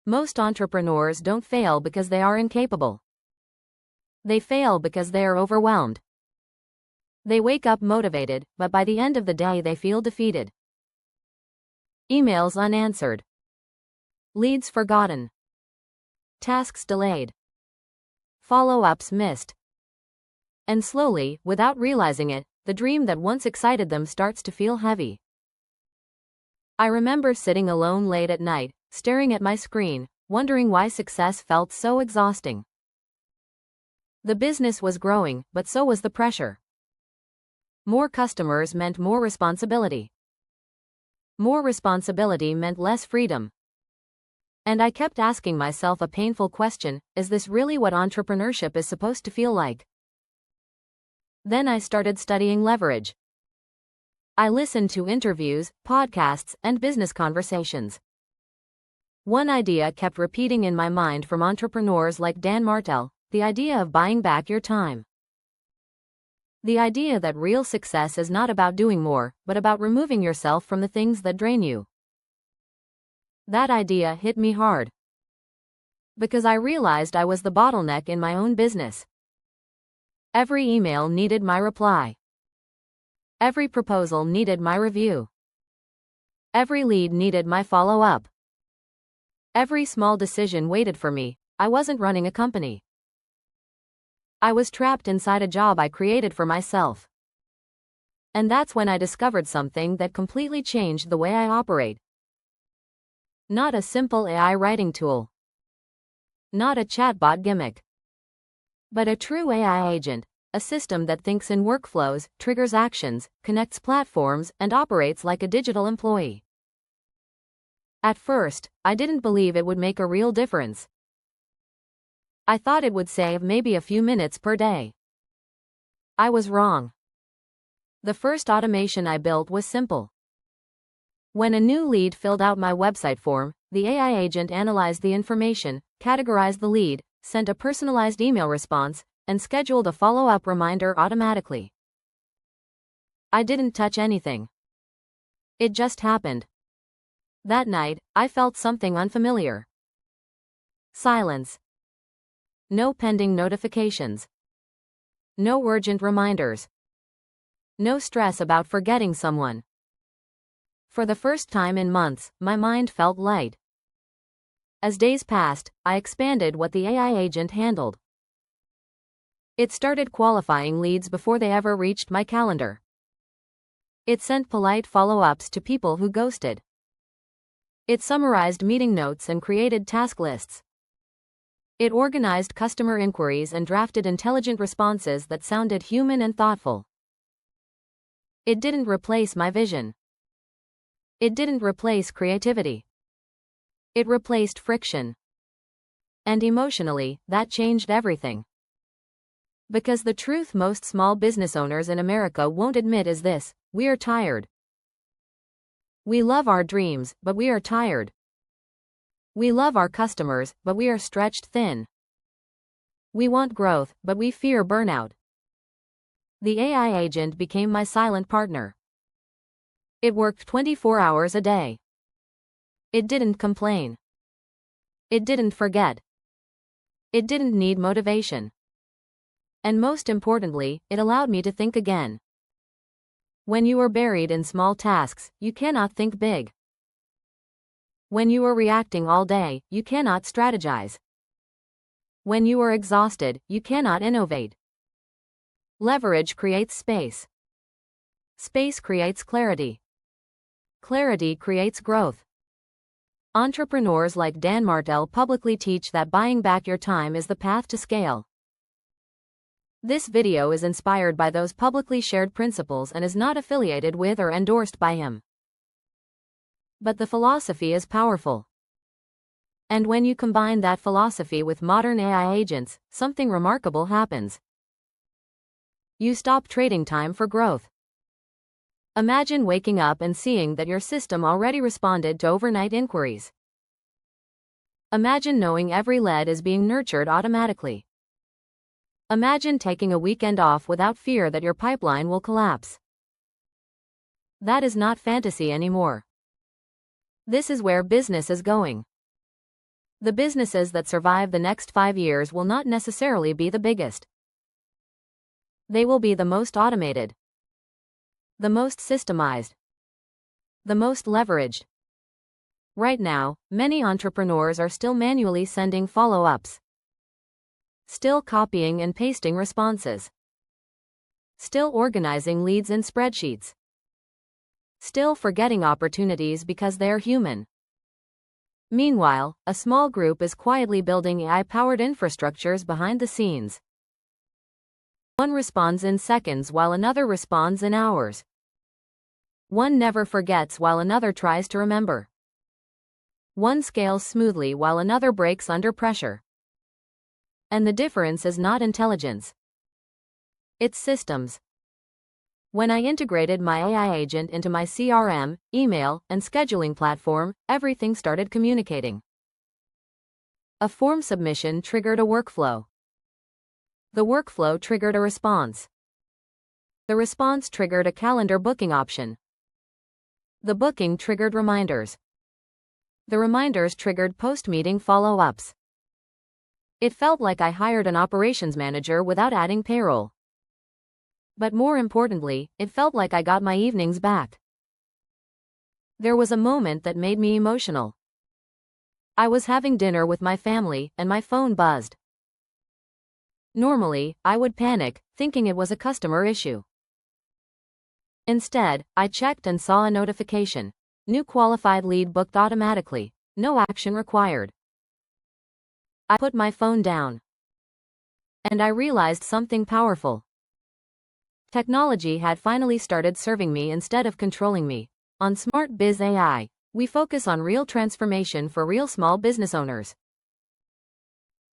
Most entrepreneurs don't fail because they are incapable. They fail because they are overwhelmed. They wake up motivated, but by the end of the day they feel defeated. Emails unanswered. Leads forgotten. Tasks delayed. Follow-ups missed. And slowly, without realizing it, the dream that once excited them starts to feel heavy. I remember sitting alone late at night, staring at my screen, wondering why success felt so exhausting. The business was growing, but so was the pressure. More customers meant more responsibility. More responsibility meant less freedom. And I kept asking myself a painful question: is this really what entrepreneurship is supposed to feel like? Then I started studying leverage. I listened to interviews, podcasts, and business conversations. One idea kept repeating in my mind from entrepreneurs like Dan Martell: the idea of buying back your time. The idea that real success is not about doing more, but about removing yourself from the things that drain you. That idea hit me hard. Because I realized I was the bottleneck in my own business. Every email needed my reply. Every proposal needed my review. Every lead needed my follow-up. Every small decision waited for me. I wasn't running a company. I was trapped inside a job I created for myself. And that's when I discovered something that completely changed the way I operate. Not a simple AI writing tool. Not a chatbot gimmick. But a true AI agent, a system that thinks in workflows, triggers actions, connects platforms, and operates like a digital employee. At first, I didn't believe it would make a real difference. I thought it would save maybe a few minutes per day. I was wrong. The first automation I built was simple. When a new lead filled out my website form, the AI agent analyzed the information, categorized the lead, sent a personalized email response, and scheduled a follow-up reminder automatically. I didn't touch anything. It just happened. That night, I felt something unfamiliar. Silence. No pending notifications. No urgent reminders. No stress about forgetting someone. For the first time in months, my mind felt light. As days passed, I expanded what the AI agent handled. It started qualifying leads before they ever reached my calendar. It sent polite follow-ups to people who ghosted. It summarized meeting notes and created task lists. It organized customer inquiries and drafted intelligent responses that sounded human and thoughtful. It didn't replace my vision. It didn't replace creativity. It replaced friction. And emotionally, that changed everything. Because the truth most small business owners in America won't admit is this: we are tired. We love our dreams, but we are tired. We love our customers, but we are stretched thin. We want growth, but we fear burnout. The AI agent became my silent partner. It worked 24 hours a day. It didn't complain. It didn't forget. It didn't need motivation. And most importantly, it allowed me to think again. When you are buried in small tasks, you cannot think big. When you are reacting all day, you cannot strategize. When you are exhausted, you cannot innovate. Leverage creates space. Space creates clarity. Clarity creates growth. Entrepreneurs like Dan Martell publicly teach that buying back your time is the path to scale. This video is inspired by those publicly shared principles and is not affiliated with or endorsed by him. But the philosophy is powerful. And when you combine that philosophy with modern AI agents, something remarkable happens. You stop trading time for growth. Imagine waking up and seeing that your system already responded to overnight inquiries. Imagine knowing every lead is being nurtured automatically. Imagine taking a weekend off without fear that your pipeline will collapse. That is not fantasy anymore. This is where business is going. The businesses that survive the next 5 years will not necessarily be the biggest. They will be the most automated, the most systemized, the most leveraged. Right now, many entrepreneurs are still manually sending follow-ups, still copying and pasting responses, still organizing leads in spreadsheets, still forgetting opportunities because they're human. Meanwhile, a small group is quietly building AI-powered infrastructures behind the scenes. One responds in seconds while another responds in hours. One never forgets while another tries to remember. One scales smoothly while another breaks under pressure. And the difference is not intelligence. It's systems. When I integrated my AI agent into my CRM, email, and scheduling platform, everything started communicating. A form submission triggered a workflow. The workflow triggered a response. The response triggered a calendar booking option. The booking triggered reminders. The reminders triggered post-meeting follow-ups. It felt like I hired an operations manager without adding payroll. But more importantly, it felt like I got my evenings back. There was a moment that made me emotional. I was having dinner with my family, and my phone buzzed. Normally, I would panic, thinking it was a customer issue. Instead, I checked and saw a notification. New qualified lead booked automatically. No action required. I put my phone down. And I realized something powerful. Technology had finally started serving me instead of controlling me. On SmallBusinessUSA, we focus on real transformation for real small business owners.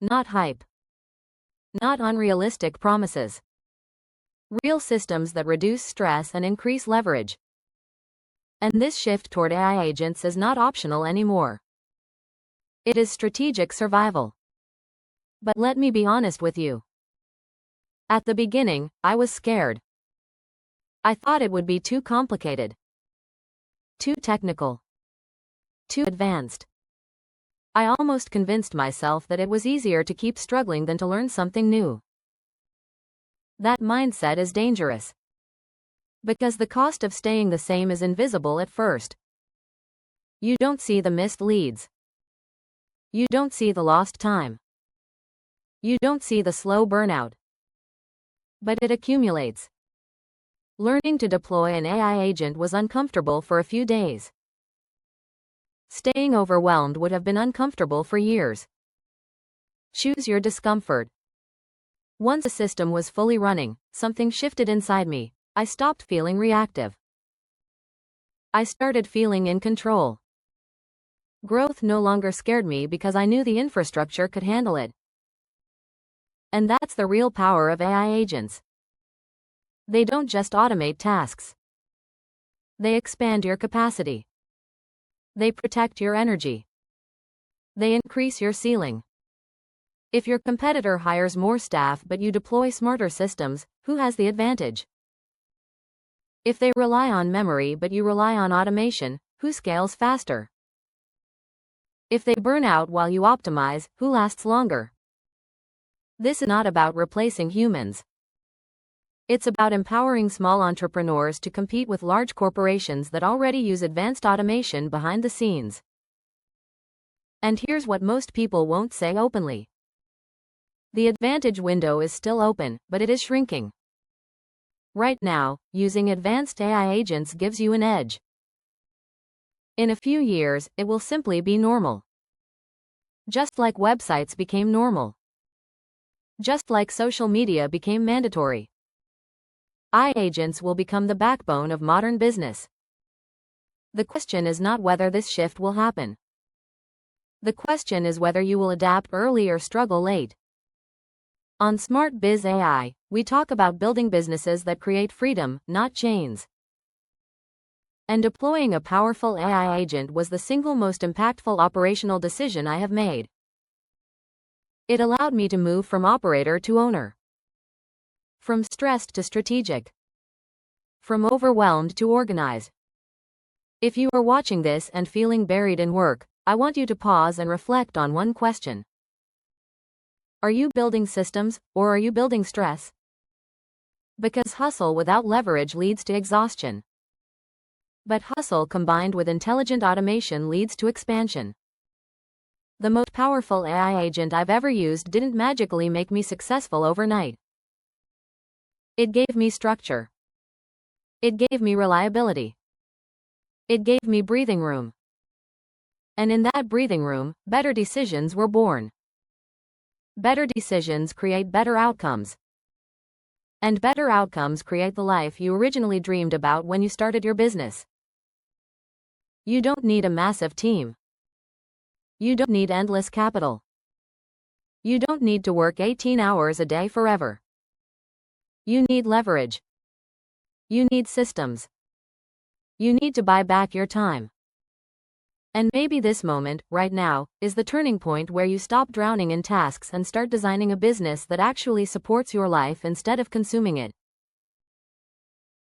Not hype. Not unrealistic promises. Real systems that reduce stress and increase leverage. And this shift toward AI agents is not optional anymore. It is strategic survival. But let me be honest with you. At the beginning, I was scared. I thought it would be too complicated, too technical, too advanced. I almost convinced myself that it was easier to keep struggling than to learn something new. That mindset is dangerous. Because the cost of staying the same is invisible at first. You don't see the missed leads. You don't see the lost time. You don't see the slow burnout. But it accumulates. Learning to deploy an AI agent was uncomfortable for a few days. Staying overwhelmed would have been uncomfortable for years. Choose your discomfort. Once the system was fully running, something shifted inside me. I stopped feeling reactive. I started feeling in control. Growth no longer scared me because I knew the infrastructure could handle it. And that's the real power of AI agents. They don't just automate tasks. They expand your capacity. They protect your energy. They increase your ceiling. If your competitor hires more staff but you deploy smarter systems, who has the advantage? If they rely on memory but you rely on automation, who scales faster? If they burn out while you optimize, who lasts longer? This is not about replacing humans. It's about empowering small entrepreneurs to compete with large corporations that already use advanced automation behind the scenes. And here's what most people won't say openly. The advantage window is still open, but it is shrinking. Right now, using advanced AI agents gives you an edge. In a few years, it will simply be normal. Just like websites became normal. Just like social media became mandatory. AI agents will become the backbone of modern business. The question is not whether this shift will happen. The question is whether you will adapt early or struggle late. On SmallBusinessUSA, we talk about building businesses that create freedom, not chains. And deploying a powerful AI agent was the single most impactful operational decision I have made. It allowed me to move from operator to owner. From stressed to strategic. From overwhelmed to organized. If you are watching this and feeling buried in work, I want you to pause and reflect on one question. Are you building systems, or are you building stress? Because hustle without leverage leads to exhaustion. But hustle combined with intelligent automation leads to expansion. The most powerful AI agent I've ever used didn't magically make me successful overnight. It gave me structure. It gave me reliability. It gave me breathing room. And in that breathing room, better decisions were born. Better decisions create better outcomes. And better outcomes create the life you originally dreamed about when you started your business. You don't need a massive team. You don't need endless capital. You don't need to work 18 hours a day forever. You need leverage. You need systems. You need to buy back your time. And maybe this moment, right now, is the turning point where you stop drowning in tasks and start designing a business that actually supports your life instead of consuming it.